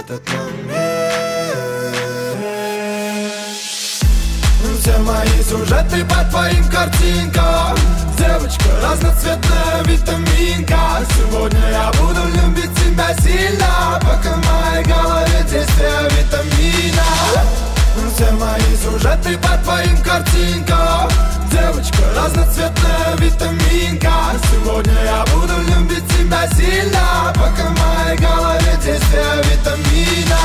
этот момент. Все мои сюжеты по твоим картинкам. Девочка разноцветная витаминка. Сегодня я буду любить тебя сильно, пока в моей голове действие витамина. Все мои сюжеты по твоим картинкам. Девочка разноцветная витаминка. Сегодня я буду любить тебя сильно, пока в моей голове действие витамина.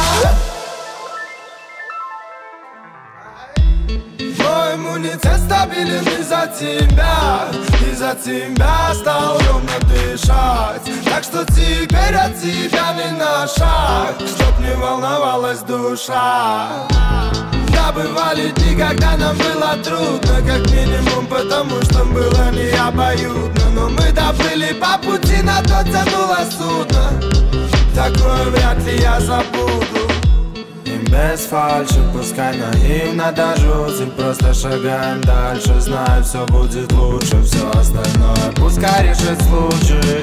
Мой иммунитет стабилен из-за тебя. Из-за тебя стал ровно дышать. Так что теперь от тебя не на шаг, чтоб не волновалась душа. Да, бывали дни, когда нам было трудно, как минимум потому, что было не обоюдно. Но мы доплыли по пути, на то тянуло судно. Такое вряд ли я забуду. И без фальши, пускай наивно до жути, просто шагаем дальше, знаю, все будет лучше. Все остальное пускай решит случай.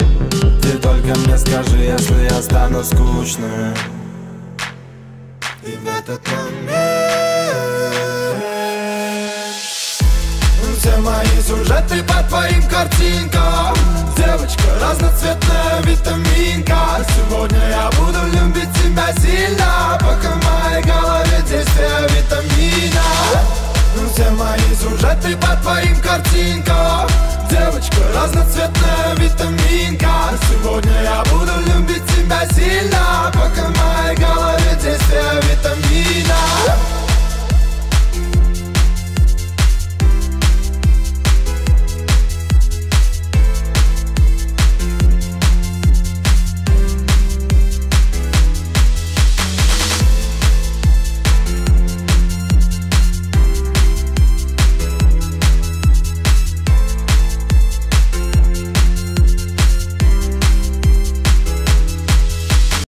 Ты только мне скажи, если я стану скучным. И в этот момент все мои сюжеты по твоим картинкам. Девочка разноцветная витаминка. Сегодня я буду любить тебя сильно, пока в моей голове действие витамина. Все мои сюжеты по твоим картинкам. Девочка разноцветная витаминка. Сегодня я буду любить тебя сильно, пока в моей голове действие витамина.